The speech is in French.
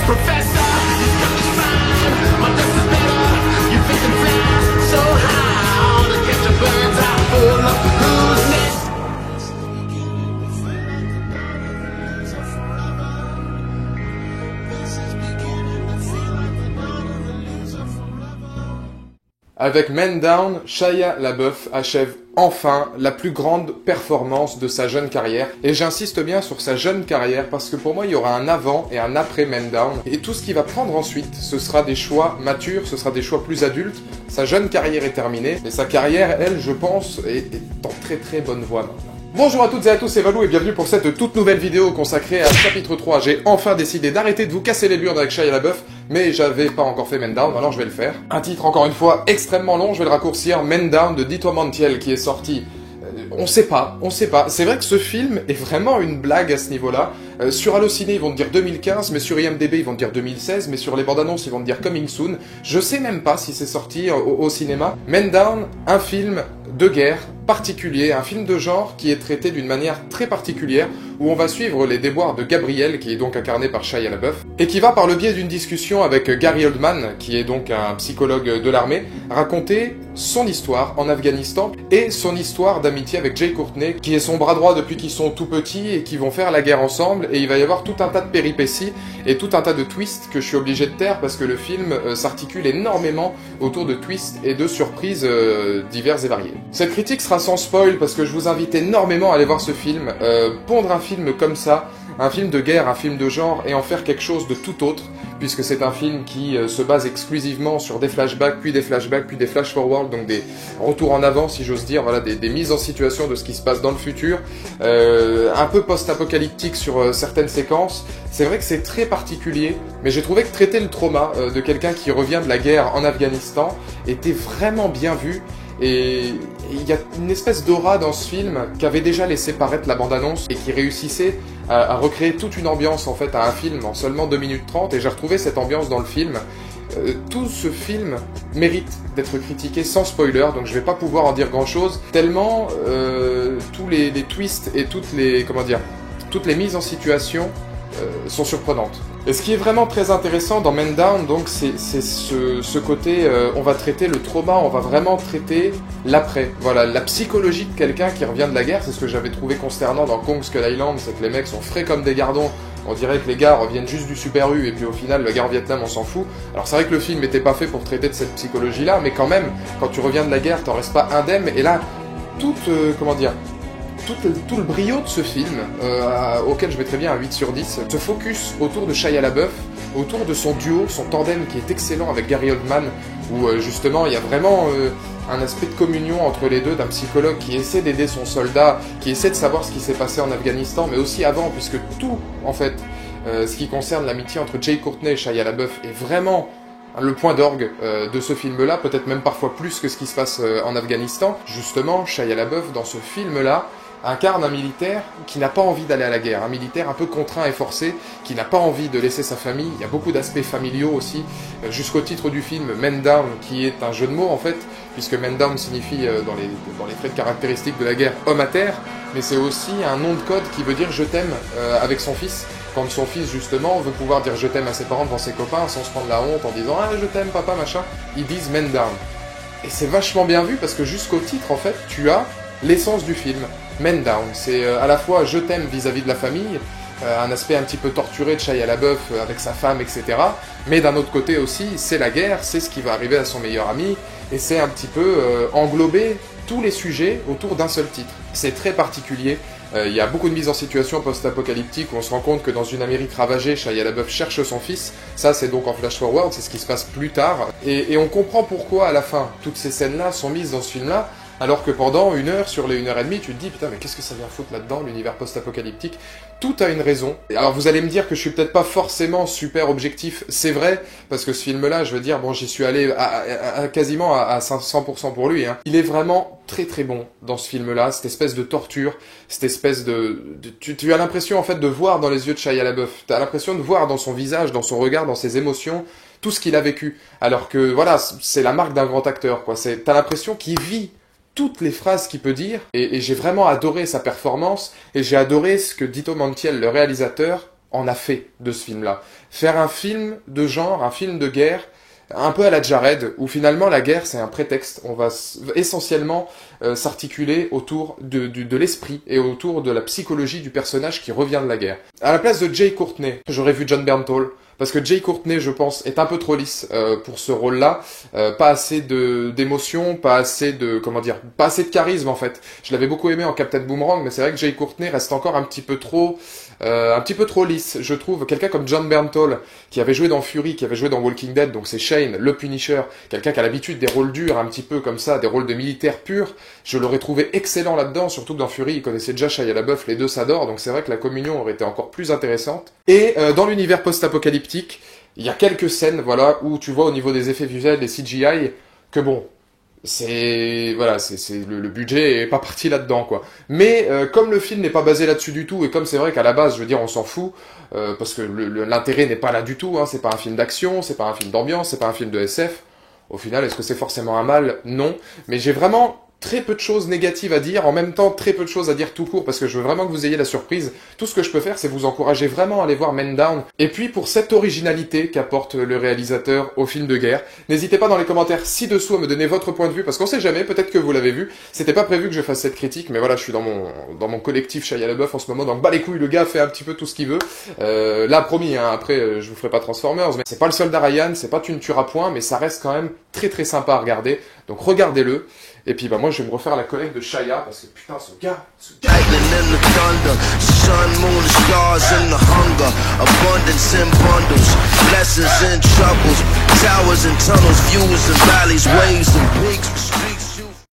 Professor, you've got me fine. My dust is better. You think I'm flying so high to catch a bird's eye full of who's next. Avec Man Down, Shia LaBeouf achève enfin la plus grande performance de sa jeune carrière. Et j'insiste bien sur sa jeune carrière parce que pour moi il y aura un avant et un après Man Down. Et tout ce qu'il va prendre ensuite, ce sera des choix matures, ce sera des choix plus adultes. Sa jeune carrière est terminée et sa carrière, elle, je pense, est en très très bonne voie maintenant. Bonjour à toutes et à tous, c'est Valou et bienvenue pour cette toute nouvelle vidéo consacrée à chapitre 3. J'ai enfin décidé d'arrêter de vous casser les burnes avec Shia LaBeouf, mais j'avais pas encore fait Man Down, alors je vais le faire. Un titre encore une fois extrêmement long, je vais le raccourcir, Man Down de Dito Montiel qui est sorti. On sait pas. C'est vrai que ce film est vraiment une blague à ce niveau-là. Sur Allociné, ils vont te dire 2015, mais sur IMDb, ils vont te dire 2016, mais sur les bandes annonces, ils vont te dire Coming Soon. Je sais même pas si c'est sorti au cinéma. Man Down, un film de guerre particulier, un film de genre qui est traité d'une manière très particulière, où on va suivre les déboires de Gabriel, qui est donc incarné par Shia LaBeouf, et qui va, par le biais d'une discussion avec Gary Oldman, qui est donc un psychologue de l'armée, raconter son histoire en Afghanistan et son histoire d'amitié avec Jay Courtney, qui est son bras droit depuis qu'ils sont tout petits et qui vont faire la guerre ensemble, et il va y avoir tout un tas de péripéties et tout un tas de twists que je suis obligé de taire parce que le film s'articule énormément autour de twists et de surprises diverses et variées. Cette critique sera sans spoil parce que je vous invite énormément à aller voir ce film, pondre un film comme ça, un film de guerre, un film de genre, et en faire quelque chose de tout autre, puisque c'est un film qui se base exclusivement sur des flashbacks, puis des flash-forward, donc des retours en avant, si j'ose dire, voilà, des mises en situation de ce qui se passe dans le futur, un peu post-apocalyptique sur certaines séquences. C'est vrai que c'est très particulier, mais j'ai trouvé que traiter le trauma de quelqu'un qui revient de la guerre en Afghanistan était vraiment bien vu. Et il y a une espèce d'aura dans ce film qu'avait déjà laissé paraître la bande-annonce et qui réussissait à recréer toute une ambiance en fait à un film en seulement 2 minutes 30, et j'ai retrouvé cette ambiance dans le film. Tout ce film mérite d'être critiqué sans spoiler, donc je vais pas pouvoir en dire grand chose, tellement tous les twists et toutes les mises en situation sont surprenantes. Et ce qui est vraiment très intéressant dans Man Down, donc, c'est ce côté, on va traiter le trauma, on va vraiment traiter l'après. Voilà, la psychologie de quelqu'un qui revient de la guerre, c'est ce que j'avais trouvé consternant dans Kong Skull Island, c'est que les mecs sont frais comme des gardons. On dirait que les gars reviennent juste du Super U et puis au final, la guerre au Vietnam, on s'en fout. Alors c'est vrai que le film n'était pas fait pour traiter de cette psychologie-là, mais quand même, quand tu reviens de la guerre, t'en restes pas indemne. Et là, tout le brio de ce film, auquel je mettrais bien un 8 sur 10, se focus autour de Shia LaBeouf, autour de son duo, son tandem qui est excellent avec Gary Oldman, où justement il y a vraiment un aspect de communion entre les deux, d'un psychologue qui essaie d'aider son soldat, qui essaie de savoir ce qui s'est passé en Afghanistan, mais aussi avant, puisque tout, en fait, ce qui concerne l'amitié entre Jay Courtney et Shia LaBeouf est vraiment le point d'orgue de ce film-là, peut-être même parfois plus que ce qui se passe en Afghanistan. Justement, Shia LaBeouf, dans ce film-là, incarne un militaire qui n'a pas envie d'aller à la guerre, un militaire un peu contraint et forcé, qui n'a pas envie de laisser sa famille. Il y a beaucoup d'aspects familiaux aussi, jusqu'au titre du film, Man Down, qui est un jeu de mots en fait, puisque Man Down signifie dans les traits de caractéristiques de la guerre, homme à terre, mais c'est aussi un nom de code qui veut dire je t'aime avec son fils, quand son fils justement veut pouvoir dire je t'aime à ses parents devant ses copains sans se prendre la honte en disant ah je t'aime papa machin, ils disent Man Down. Et c'est vachement bien vu parce que jusqu'au titre en fait tu as l'essence du film. Man Down, c'est à la fois je t'aime vis-à-vis de la famille, un aspect un petit peu torturé de Shia LaBeouf avec sa femme, etc. Mais d'un autre côté aussi, c'est la guerre, c'est ce qui va arriver à son meilleur ami, et c'est un petit peu englober tous les sujets autour d'un seul titre. C'est très particulier. Il y a beaucoup de mises en situation post-apocalyptique où on se rend compte que dans une Amérique ravagée, Shia LaBeouf cherche son fils. Ça, c'est donc en flash-forward, c'est ce qui se passe plus tard. Et on comprend pourquoi, à la fin, toutes ces scènes-là sont mises dans ce film-là. Alors que pendant 1 heure sur les 1 heure et demie, tu te dis putain mais qu'est-ce que ça vient foutre là-dedans, l'univers post-apocalyptique. Tout a une raison. Alors vous allez me dire que je suis peut-être pas forcément super objectif, c'est vrai, parce que ce film-là, je veux dire, bon j'y suis allé quasiment à 100% pour lui. Hein. Il est vraiment très très bon dans ce film-là, cette espèce de torture, cette espèce tu as l'impression en fait de voir dans les yeux de Shia LaBeouf, tu as l'impression de voir dans son visage, dans son regard, dans ses émotions, tout ce qu'il a vécu. Alors que voilà, c'est la marque d'un grand acteur, quoi. T'as l'impression qu'il vit toutes les phrases qu'il peut dire, et j'ai vraiment adoré sa performance, et j'ai adoré ce que Dito Montiel, le réalisateur, en a fait de ce film-là. Faire un film de genre, un film de guerre, un peu à la Jared, où finalement la guerre c'est un prétexte. On va essentiellement s'articuler autour de l'esprit et autour de la psychologie du personnage qui revient de la guerre. À la place de Jai Courtney, j'aurais vu Jon Bernthal, parce que Jai Courtney, je pense, est un peu trop lisse pour ce rôle-là. Pas assez d'émotion, pas assez de charisme en fait. Je l'avais beaucoup aimé en Captain Boomerang, mais c'est vrai que Jai Courtney reste encore un petit peu trop lisse, je trouve. Quelqu'un comme Jon Bernthal, qui avait joué dans Fury, qui avait joué dans Walking Dead, donc c'est Shane, le Punisher, quelqu'un qui a l'habitude des rôles durs, un petit peu comme ça, des rôles de militaire pur. Je l'aurais trouvé excellent là-dedans, surtout que dans Fury, il connaissait déjà Shia LaBeouf, les deux s'adorent, donc c'est vrai que la communion aurait été encore plus intéressante. Et dans l'univers post-apocalyptique, il y a quelques scènes, voilà, où tu vois au niveau des effets visuels, des CGI, que bon, le budget est pas parti là-dedans, quoi. Mais comme le film n'est pas basé là-dessus du tout, et comme c'est vrai qu'à la base, je veux dire, on s'en fout, parce que l'intérêt n'est pas là du tout, hein, c'est pas un film d'action, c'est pas un film d'ambiance, c'est pas un film de SF. Au final, est-ce que c'est forcément un mal? Non. Mais j'ai vraiment très peu de choses négatives à dire, en même temps très peu de choses à dire tout court, parce que je veux vraiment que vous ayez la surprise. Tout ce que je peux faire, c'est vous encourager vraiment à aller voir Men Down. Et puis pour cette originalité qu'apporte le réalisateur au film de guerre, n'hésitez pas dans les commentaires ci-dessous à me donner votre point de vue, parce qu'on sait jamais, peut-être que vous l'avez vu. C'était pas prévu que je fasse cette critique, mais voilà, je suis dans mon collectif Shia LaBeouf en ce moment, donc bah les couilles, le gars fait un petit peu tout ce qu'il veut. Là, promis, hein, après, je vous ferai pas Transformers, mais c'est pas le soldat Ryan, c'est pas Tu ne tueras point, mais ça reste quand même très très sympa à regarder. Donc regardez-le. Et puis bah moi je vais me refaire la collecte de Shia parce que putain ce gars. Lightning and the thunder, sun, moon, the stars and the hunger, abundance in bundles, blessings and troubles, towers and tunnels, views and valleys, waves and peaks.